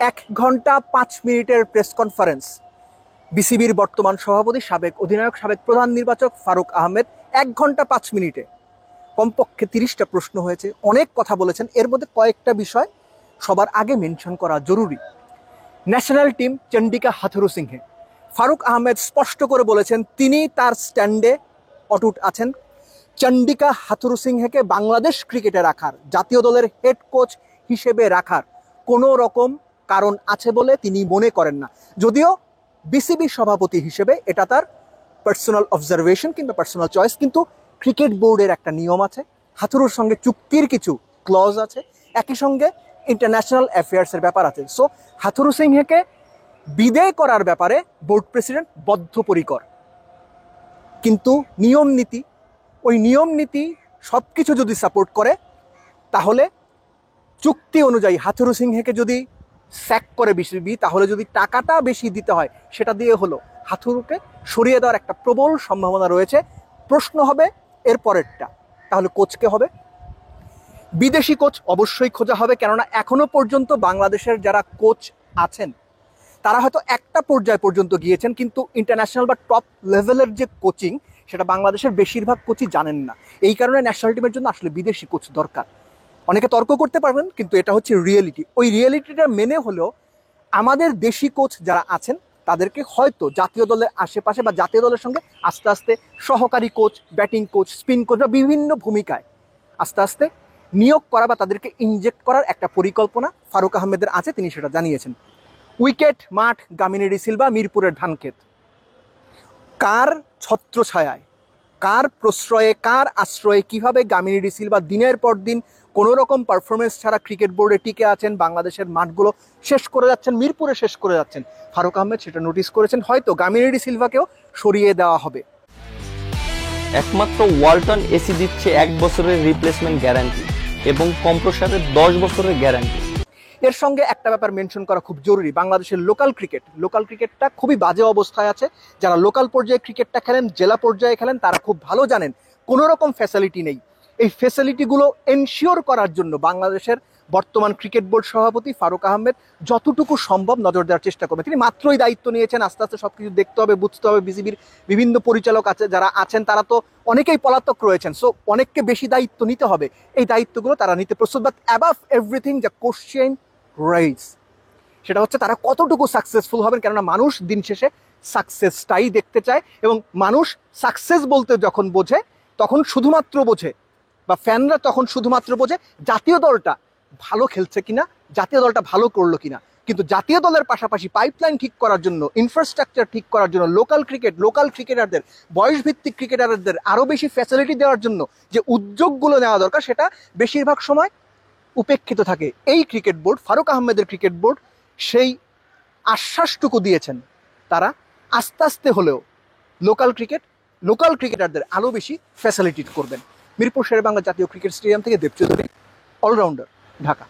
1 ঘন্টা 5 মিনিটের press conference. বিসিবির বর্তমান সভাপতি, সাবেক অধিনায়ক, সাবেক প্রধান নির্বাচক ফারুক আহমেদ 1 ঘন্টা 5 মিনিটে কমপক্ষে 30টা প্রশ্ন হয়েছে, অনেক কথা বলেছেন। এর মধ্যে কয়েকটা বিষয় সবার আগে মেনশন করা জরুরি। ন্যাশনাল টিম চন্ডিকা হাথুরুসিংহে, ফারুক আহমেদ স্পষ্ট করে বলেছেন তিনি তার স্ট্যান্ডে অটুট আছেন। চন্ডিকা হাথুরুসিংহেকে বাংলাদেশ ক্রিকেটে রাখার, জাতীয় দলের হেড কোচ হিসেবে রাখার কোনো রকম কারণ আছে বলে তিনি মনে করেন না। যদিও বিসিবি সভাপতি হিসেবে এটা তার পার্সোনাল অবজারভেশন কিংবা পার্সোনাল চয়েস, কিন্তু ক্রিকেট বোর্ডের একটা নিয়ম আছে, হাথুরুর সঙ্গে চুক্তির কিছু ক্লজ আছে, একই সঙ্গে ইন্টারন্যাশনাল অ্যাফেয়ার্সের ব্যাপার আছে। সো হাথুরুসিংহেকে বিদেয় করার ব্যাপারে বোর্ড প্রেসিডেন্ট বদ্ধপরিকর। কিন্তু ওই নিয়ম নীতি সব কিছু যদি সাপোর্ট করে, তাহলে চুক্তি অনুযায়ী হাথুরুসিংহেকে যদি স্যাক করে বিসিবি, তাহলে যদি টাকাটা বেশি দিতে হয় সেটা দিয়ে হলো হাথুরুকে সরিয়ে দেওয়ার একটা প্রবল সম্ভাবনা রয়েছে। প্রশ্ন হবে এর পরেরটা, তাহলে কোচকে হবে বিদেশি কোচ অবশ্যই খোঁজা হবে, কেননা এখনো পর্যন্ত বাংলাদেশের যারা কোচ আছেন তারা হয়তো একটা পর্যায় পর্যন্ত গিয়েছেন, কিন্তু ইন্টারন্যাশনাল বা টপ লেভেলের যে কোচিং সেটা বাংলাদেশের বেশিরভাগ কোচই জানেন না। এই কারণে ন্যাশনাল টিমের জন্য আসলে বিদেশি কোচ দরকার। অনেকে তর্ক করতে পারবেন, কিন্তু এটা হচ্ছে রিয়েলিটি। ওই রিয়েলিটিটা মেনে হলেও আমাদের দেশি কোচ যারা আছেন তাদেরকে হয়তো জাতীয় দলের আশেপাশে বা জাতীয় দলের সঙ্গে আস্তে আস্তে সহকারী coach, batting coach, spin coach বা বিভিন্ন ভূমিকায় আস্তে আস্তে নিয়োগ করা বা তাদেরকে ইনজেক্ট করার একটা পরিকল্পনা ফারুক আহমেদের আছে, তিনি সেটা জানিয়েছেন। উইকেট, মাঠ, গামিনী ডিসিলভা, মিরপুরের ধানক্ষেত, কার ছত্রছায়ায়, কার প্রশ্রয়ে, কার আশ্রয়ে কিভাবে গামিনী ডিসিলভা দিনের পর দিন কোনো রকম পারফরমেন্স ছাড়া ক্রিকেট বোর্ডে টিকে আছেন, বাংলাদেশের মাঠগুলো শেষ করে যাচ্ছেন, মিরপুরে শেষ করে যাচ্ছেন, ফারুক আহমেদ সেটা নোটিস করেছেন। হয়তো গামিনী ডিসিলভাকেও সরিয়ে দেওয়া হবে। একমাত্র ওয়ালটন এসি দিচ্ছে 1 বছরের রিপ্লেসমেন্ট গ্যারান্টি এবং কম্প্রেসারের 10 বছরের গ্যারান্টি। এর সঙ্গে একটা ব্যাপার মেনশন করা খুব জরুরি, বাংলাদেশের লোকাল ক্রিকেটটা খুবই বাজে অবস্থায় আছে। যারা লোকাল পর্যায়ে ক্রিকেটটা খেলেন, জেলা পর্যায়ে খেলেন, তারা খুব ভালো জানেন কোনো রকম ফ্যাসিলিটি নেই। এই ফ্যাসিলিটিগুলো এনশিওর করার জন্য বাংলাদেশের বর্তমান ক্রিকেট বোর্ড সভাপতি ফারুক আহমেদ যতটুকু সম্ভব নজর দেওয়ার চেষ্টা করবেন। তিনি মাত্রই দায়িত্ব নিয়েছেন, আস্তে আস্তে সব কিছু দেখতে হবে, বুঝতে হবে। বিসিবির বিভিন্ন পরিচালক আছে যারা আছেন, তারা তো অনেকেই পলাতক রয়েছেন, সো অনেককে বেশি দায়িত্ব নিতে হবে। এই দায়িত্বগুলো তারা নিতে প্রস্তুত। But above everything the question rise, সেটা হচ্ছে তারা কতটুকু সাকসেসফুল হবেন, কেননা মানুষ দিন শেষে সাকসেসটাই দেখতে চায়। এবং মানুষ সাকসেস বলতে যখন বোঝে, তখন শুধুমাত্র বোঝে, বা ফ্যানরা তখন শুধুমাত্র বোঝে জাতীয় দলটা ভালো খেলছে কিনা, জাতীয় দলটা ভালো করলো কিনা। কিন্তু জাতীয় দলের পাশাপাশি পাইপলাইন ঠিক করার জন্য, ইনফ্রাস্ট্রাকচার ঠিক করার জন্য, লোকাল ক্রিকেটারদের, বয়সভিত্তিক ক্রিকেটারদের আরও বেশি ফ্যাসিলিটি দেওয়ার জন্য যে উদ্যোগগুলো নেওয়া দরকার, সেটা বেশিরভাগ সময় উপেক্ষিত থাকে। এই ক্রিকেট বোর্ড, ফারুক আহমেদের ক্রিকেট বোর্ড সেই আশ্বাসটুকু দিয়েছেন, তারা আস্তে আস্তে হলেও লোকাল ক্রিকেটারদের আরও বেশি ফ্যাসিলিটি করবেন। মিরপুর শেরেবাংলা জাতীয় ক্রিকেট স্টেডিয়াম থেকে দেব চৌধুরী, অলরাউন্ডার, ঢাকা।